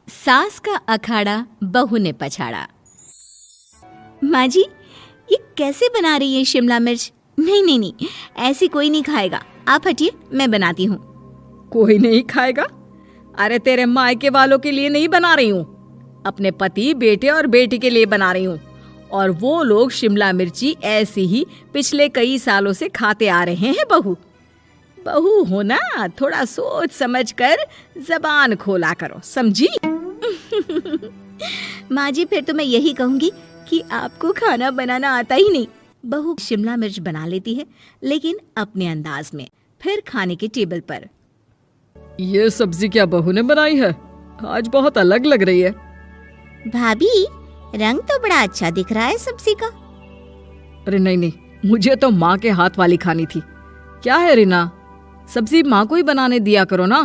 सास का अखाड़ा बहू ने पछाड़ा। माँ जी, ये कैसे बना रही है शिमला मिर्च? नहीं नहीं नहीं, ऐसी कोई नहीं खाएगा। आप हटिए, मैं बनाती हूँ। कोई नहीं खाएगा? अरे तेरे मायके वालों के लिए नहीं बना रही हूँ, अपने पति, बेटे और बेटी के लिए बना रही हूँ। और वो लोग शिमला मिर्ची ऐसी ही पिछले कई सालों से खाते आ रहे हैं। बहू बहू हो ना, थोड़ा सोच समझ कर जबान खोला करो, समझी? माँ जी, फिर तो मैं यही कहूँगी कि आपको खाना बनाना आता ही नहीं। बहू शिमला मिर्च बना लेती है, लेकिन अपने अंदाज में। फिर खाने के टेबल पर, ये सब्जी क्या बहू ने बनाई है? आज बहुत अलग लग रही है। भाभी, रंग तो बड़ा अच्छा दिख रहा है सब्जी का। अरे नहीं नहीं, मुझे तो माँ के हाथ वाली खानी थी। क्या है रीना, सब्जी माँ को ही बनाने दिया करो ना।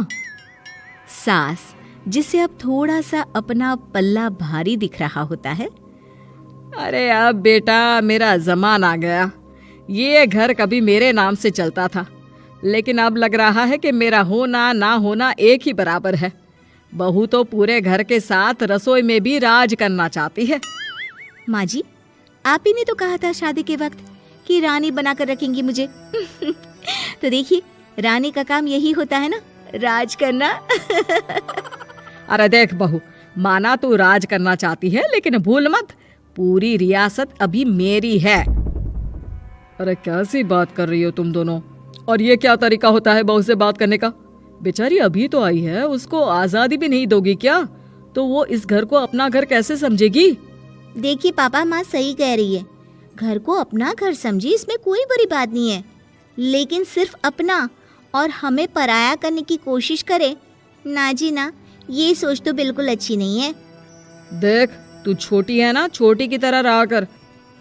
सास, जिसे अब थोड़ा सा अपना पल्ला भारी दिख रहा होता है। अरे अब बेटा मेरा जमाना आ गया। ये घर कभी मेरे नाम से चलता था, लेकिन अब लग रहा है कि मेरा होना ना होना एक ही बराबर है। बहू तो पूरे घर के साथ रसोई में भी राज करना चाहती है। माँ जी, आप ही ने तो कहा था शादी के वक्त कि रानी बनाकर रखेंगी मुझे। तो देखिए, रानी का काम यही होता है ना, राज करना। अरे देख बहू, माना तू राज करना चाहती है, लेकिन भूल मत, पूरी रियासत अभी मेरी है। अरे कैसी बात कर रही हो तुम दोनों? और ये क्या तरीका होता है बहू से बात करने का? बेचारी अभी तो आई है, उसको आजादी भी नहीं दोगी क्या? तो वो इस घर को अपना घर कैसे समझेगी? देखिए पापा, माँ सही कह रही है। घर को अपना घर समझी, इसमें कोई बुरी बात नहीं है। लेकिन सिर्फ अपना और हमें पराया करने की कोशिश करे ना जी ना, ये सोच तो बिल्कुल अच्छी नहीं है। देख, तू छोटी है ना, छोटी की तरह रहा कर।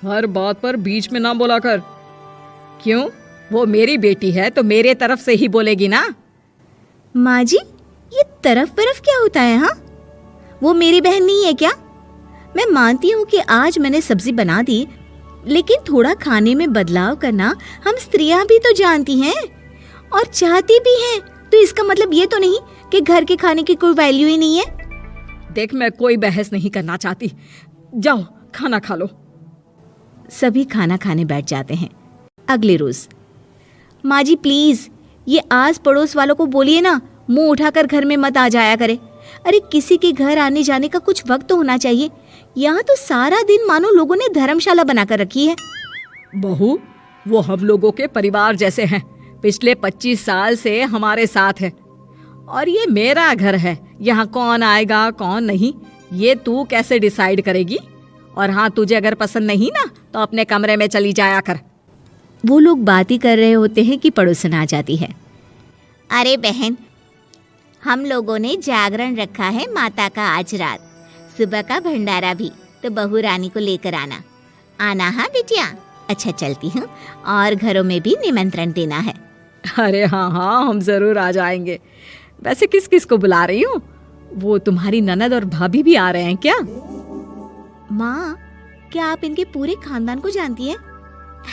हर बात पर बीच में ना बोला कर। क्यों? वो मेरी बेटी है तो मेरे तरफ से ही बोलेगी ना। माँ जी, ये तरफ क्या होता है? हाँ, वो मेरी बहन नहीं है क्या? मैं मानती हूँ कि आज मैंने सब्जी बना दी, लेकिन थोड़ा खाने में बदलाव करना हम स्त्रियां भी तो जानती हैं और चाहती भी हैं। तो इसका मतलब ये तो नहीं कि घर के खाने की कोई वैल्यू ही नहीं है। देख, मैं कोई बहस नहीं करना चाहती, जाओ खाना खा लो। सभी खाना खाने बैठ जाते हैं। अगले रोज, माँ जी प्लीज, ये आस पड़ोस वालों को बोलिए ना, मुंह उठाकर घर में मत आ जाया करे। अरे किसी के घर आने जाने का कुछ वक्त तो होना चाहिए। यहाँ तो सारा दिन मानो लोगों ने धर्मशाला बनाकर रखी है। बहू, वो हम लोगों के परिवार जैसे हैं, पिछले 25 साल से हमारे साथ है। और ये मेरा घर है, यहाँ कौन आएगा कौन नहीं, ये तू कैसे डिसाइड करेगी? और हाँ, तुझे अगर पसंद नहीं ना, तो अपने कमरे में चली जाया कर। वो लोग बात ही कर रहे होते हैं कि पड़ोसन आ जाती है। अरे बहन, हम लोगों ने जागरण रखा है माता का आज रात, सुबह का भंडारा भी, तो बहू रानी को लेकर आना हाँ बिटिया। अच्छा चलती हूँ, और घरों में भी निमंत्रण देना है। अरे हाँ हाँ, हम जरूर आ जाएंगे। वैसे किस किस को बुला रही हूँ? वो तुम्हारी ननद और भाभी भी आ रहे हैं क्या? माँ, क्या आप इनके पूरे खानदान को जानती हैं?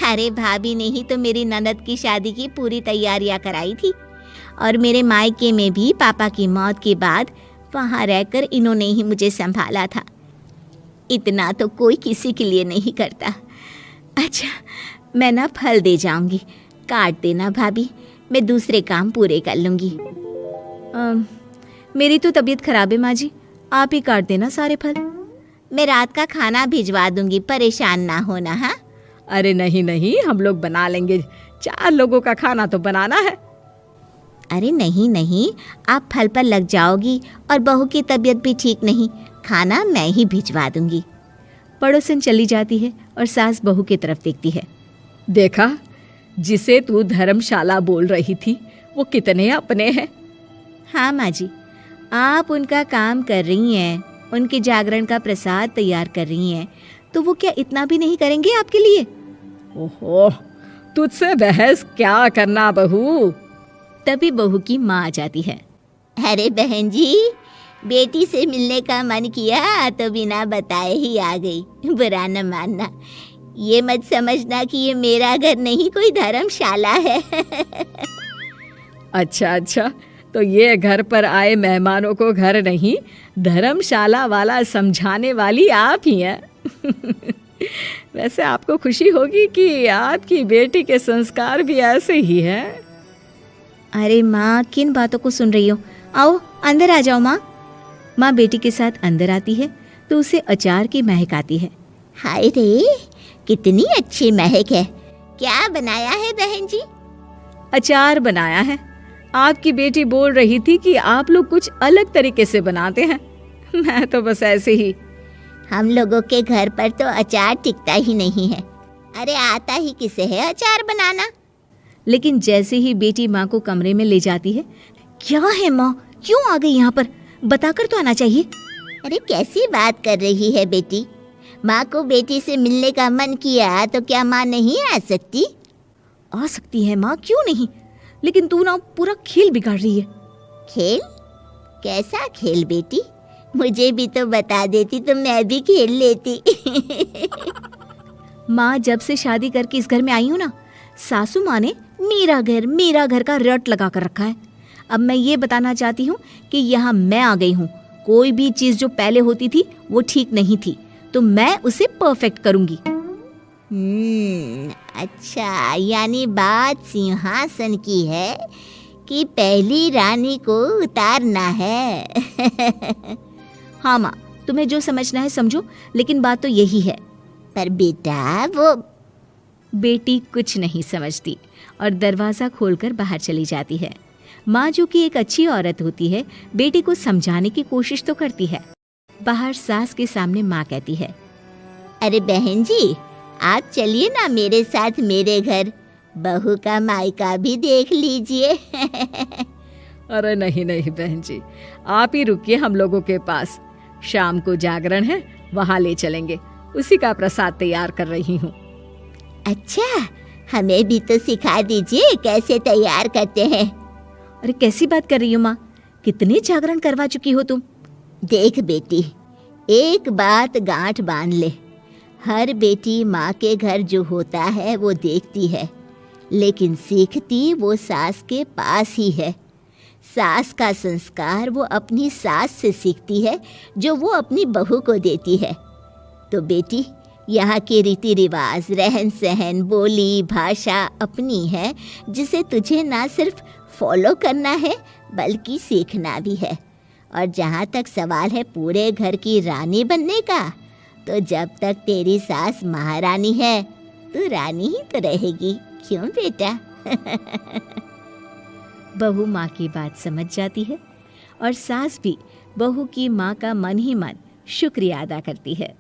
अरे भाभी ने ही तो मेरी ननद की शादी की पूरी तैयारियां कराई थी, और मेरे मायके में भी पापा की मौत के बाद वहाँ रहकर इन्होंने ही मुझे संभाला था। इतना तो कोई किसी के लिए नहीं करता। अच्छा, मैं ना फल दे जाऊंगी, काट देना भाभी, मैं दूसरे काम पूरे कर लूंगी। मेरी तो तबीयत खराब है माँ जी, आप ही काट देना सारे फल। मैं रात का खाना भिजवा दूंगी, परेशान ना होना। हाँ? अरे नहीं नहीं, हम लोग बना लेंगे, 4 लोगों का खाना तो बनाना है। अरे नहीं नहीं, आप फल पर लग जाओगी, और बहू की तबीयत भी ठीक नहीं, खाना मैं ही भिजवा दूंगी। पड़ोसन चली जाती है और सास बहू की तरफ देखती है। देखा, जिसे तू धर्मशाला बोल रही थी, वो कितने अपने हैं। हाँ माँ जी, आप उनका काम कर रही हैं, उनके जागरण का प्रसाद तैयार कर रही हैं, तो वो क्या इतना भी नहीं करेंगे आपके लिए? ओहो, तुझसे बहस क्या करना बहू। तभी बहू की माँ आ जाती है। अरे बहन जी, बेटी से मिलने का मन किया तो बिना बताए ही आ गई, बुरा न मानना। ये मत समझना कि ये मेरा घर नहीं, कोई धर्मशाला है। अच्छा अच्छा, तो ये घर पर आए मेहमानों को घर नहीं धर्मशाला वाला समझाने वाली आप ही हैं। वैसे आपको खुशी होगी कि आपकी बेटी के संस्कार भी ऐसे ही हैं। अरे माँ, किन बातों को सुन रही हो? आओ अंदर आ जाओ माँ। माँ बेटी के साथ अंदर आती है तो उसे अचार की महक आती है। हाय रे, कितनी अच्छी महक है। क्या बनाया है बहन जी? अचार बनाया है। आपकी बेटी बोल रही थी कि आप लोग कुछ अलग तरीके से बनाते हैं। मैं तो बस ऐसे ही। हम लोगों के घर पर तो अचार टिकता ही नहीं है। अरे आता ही किसे है अचार बनाना? लेकिन जैसे ही बेटी माँ को कमरे में ले जाती है, क्या है माँ, क्यों आ गई यहाँ पर? बताकर तो आना चाहिए। अरे कैसी बात कर रही है बेटी? माँ को बेटी से मिलने का मन किया तो क्या माँ नहीं आ सकती? आ सकती है माँ, क्यों नहीं, लेकिन तू ना पूरा खेल बिगाड़ रही है। खेल? कैसा खेल बेटी? मुझे भी तो बता देती तो मैं भी खेल लेती। माँ, जब से शादी करके इस घर में आई हूँ ना, सासू माँ ने मेरा घर का रट लगा कर रखा है। अब मैं ये बताना चाहती हूँ कि यहाँ मैं आ गई हूँ। कोई भी चीज़ जो पहले होती थी वो ठीक नहीं थी, तो मैं उसे परफेक्ट करूँगी। अच्छा, यानी बात सिंहासन की है कि पहली रानी को उतारना है। हाँ माँ, तुम्हें जो समझना है समझो, लेकिन बात तो यही है। पर बेटा वो... बेटी कुछ नहीं समझती और दरवाज़ा खोलकर बाहर चली जाती है। माँ, जो कि एक अच्छी औरत होती है, बेटी को समझाने की कोशिश तो करती है। बाहर सास के सामने माँ कहती है, अरे बहन जी, आप चलिए ना मेरे साथ मेरे घर, बहू का मायका भी देख लीजिए। अरे नहीं नहीं बहन जी, आप ही रुकिए हम लोगों के पास। शाम को जागरण है, वहाँ ले चलेंगे। उसी का प्रसाद तैयार कर रही हूँ। अच्छा, हमें भी तो सिखा दीजिए कैसे तैयार करते हैं। अरे कैसी बात कर रही हो माँ, कितने जागरण करवा चुकी हो तुम। देख बेटी, एक बात गांठ बांध ले, हर बेटी माँ के घर जो होता है वो देखती है, लेकिन सीखती वो सास के पास ही है। सास का संस्कार वो अपनी सास से सीखती है, जो वो अपनी बहू को देती है। तो बेटी, यहाँ के रीति रिवाज, रहन सहन, बोली भाषा अपनी है, जिसे तुझे ना सिर्फ फॉलो करना है बल्कि सीखना भी है। और जहाँ तक सवाल है पूरे घर की रानी बनने का, तो जब तक तेरी सास महारानी है, तू रानी ही तो रहेगी। क्यों बेटा? बहू माँ की बात समझ जाती है और सास भी बहू की माँ का मन ही मन शुक्रिया अदा करती है।